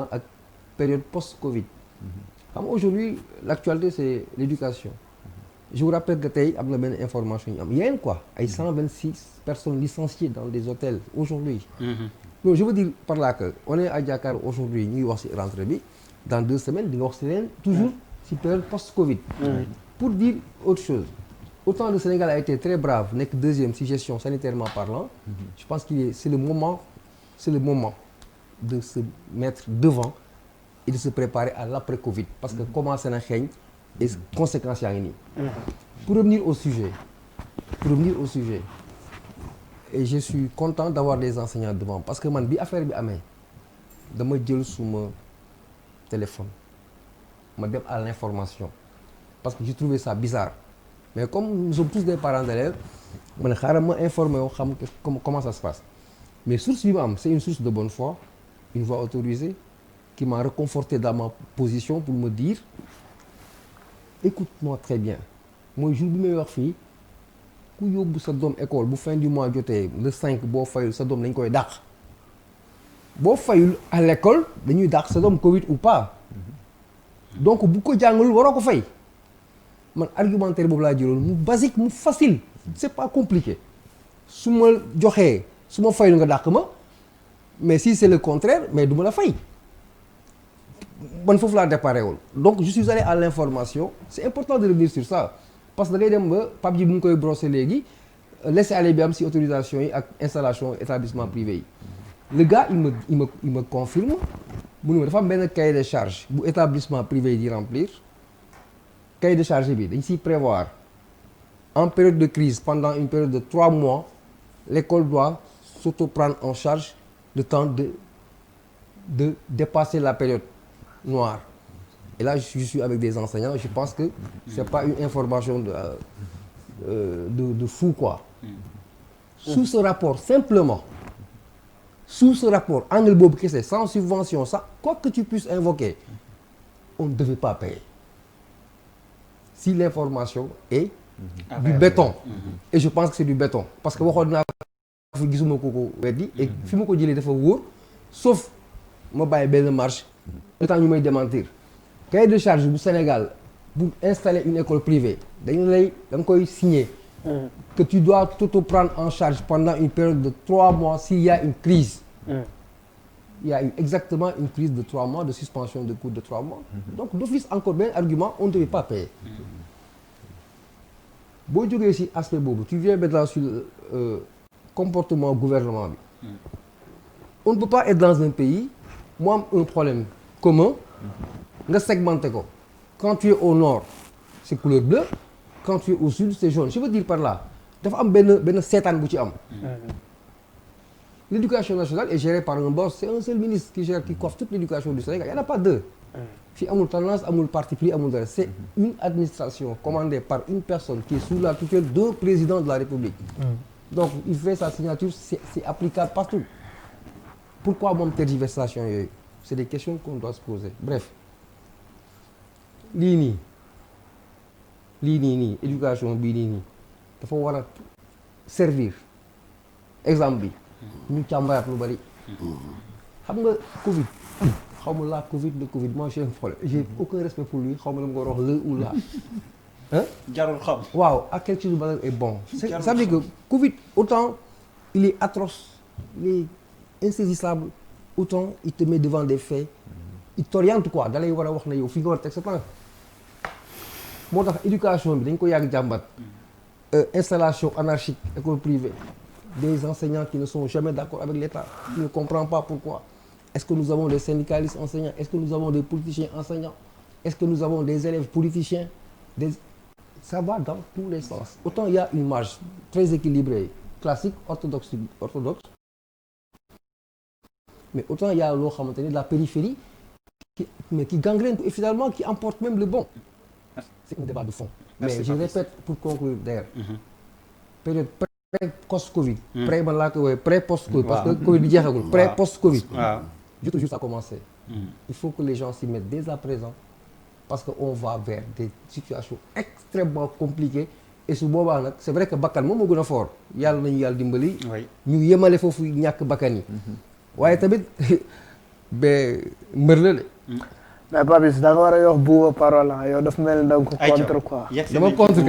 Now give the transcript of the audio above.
maintenant ak période post-Covid. xam nga aujourd'hui l'actualité c'est l'éducation. Je vous rappelle que tey am na benn information yu am yéen quoi ay 126 personnes licenciées dans des hôtels aujourd'hui. Non, je veux dire par là que on est à Dakar aujourd'hui ñu ngi wax ci rentrée bi dans 2 semaines di nga wax ci leen toujours ci période post-Covid. Pour dire autre chose. Autant le Sénégal a été très brave nekk deuxième ci gestion sanitairement parlant. Je pense c'est le moment de se mettre devant et de se préparer à l'après-Covid parce que commencé na xeeñ et conséquences yaa ngi nii. Pour revenir au sujet et je suis content d'avoir des enseignants devant parce que man bi affaire bi amee dama jël suma téléphone ma dem à l'information parce que j'ai trouvé ça bizarre mais comme nous sommes tous des parents d'élèves ma ne xaaral ma informer yoo xam comment ça se passe mais source bi ma am c'est une source de bonne foi une voix autorisée qui m'a réconforté dans ma position pour me dire écoute-moi très bien mooy jour bi may wax fii ku yóbbu sa doom école bu fin du mois jotee le 5 boo fayul sa doom dañ koy dàq boo fayul à l'école dañuy dàq sa doom Covid ou pas donc bu ko jàngalul waroo ko fay man argumentaire boobu laa jëloon mu basique mu facile c'est pas compliqué su ma joxee su ma fayul nga dàq ma mais si c'est le contraire mais du ma la fay man foofu laa déparé woon donc je suis allé à l'information c'est important de revenir sur ça parce que da ngay dem ba Pape ji bu ngi koy brosser léegi laisser aller bi am ci autorisation yi ak installation établissement privé yi le gars il me confirme mu ne ma dafa am benn cahier de charge bu établissement privé yi di remplir cahier de charge bi dañ ciy prévoir en période de crise pendant une période de 3 mois l'école doit s'auto-prendre en charge le temps de dépasser la période noire. Et là, je suis avec des enseignants, je pense que c'est pas une information de fou, quoi. Sous ce rapport, simplement, sous ce rapport, angle bob que c'est sans subvention, ça, quoi que tu puisses invoquer, on ne devait pas payer. Si l'information est du béton. Et je pense que c'est du béton. Parce que waxoon naa ko gisuma ko weddi et fi ma ko jëlee dafa wóor sauf ma bàyyi benn marche le temps ñu may démentir cahier de charge bu Sénégal pour installer une école privée da nga koy signer que tu dois t'auto-prendre en charge pendant une période de 3 mois s'il y a une crise. Il y a exactement une crise de 3 mois de suspension de cours de 3 mois. Donc d'office encore benn argument on ne devait pas payer. boo jógee ci aspect boobu tu viens maintenant sur comportement gouvernement bi. On ne peut pas être dans un pays mu am un problème commun nga segmenté ko quand tu es au nord c'est couleur bleue quand tu es au sud c'est jaune je veux dire par là dafa am benn seetaan bu ci am. L'éducation nationale est gérée par un boss c'est un seul ministre qui coiffe toute l'éducation du Sénégal il y en a pas deux. Fii amul tendance amul parti pris amul dara c'est une administration commandée par une personne qui est sous la tutelle d'un président de la République. Donc il fait sa signature c'est applicable partout. Pourquoi moom tergiversation yooyu c'est des questions qu'on doit se poser bref lii nii éducation bii nii dafa war a servir exemple bi ñu càmbaraat lu bari xam nga Covid xaw ma la Covid de Covid moi j'ai un problème j'ai aucun respect pour lui xaw ma la nga wax le ou la hein jarul xam waaw à quelque chose de valeur est bon ça veut dire que Covid autant il est atroce il est insaisissable autant il te met devant des faits il t'oriente quoi da lay war a wax na yow fi nga war a teg sa tànk moo tax éducation bi dañ ko yàgg jàmbat installation anarchique école privée des enseignants qui ne sont jamais d'accord avec l'État qui ne comprennent pas pourquoi est-ce que nous avons des syndicalistes enseignants est-ce que nous avons des politiciens enseignants est-ce que nous avons des élèves politiciens ça va dans tous les sens autant il y a une marge très équilibrée classique orthodoxe mais autant il y a loo xamante ni la périphérie qui gangrène et finalement qui emporte même le bon c'est un débat de fond. Mais je répète pour conclure d'ailleurs période pré-post-Covid pré man laa ko woowee pré-post-Covid parce que Covid bi jeexagul pré-post-Covid je te jure ça a commencé il faut que les gens s'y mettent dès à présent parce que on va vers des situations extrêmement compliquées et su boobaa nag c'est vrai que bakkan moom moo gën a fort yàlla nañu yàlla dimbali ñu yemale foofu ñàkk bakkan yi waaye tamit ba mbër la de. mais Papis da nga war a yox buuba parole yow daf mel ni da nga ko contre quoi. dama contre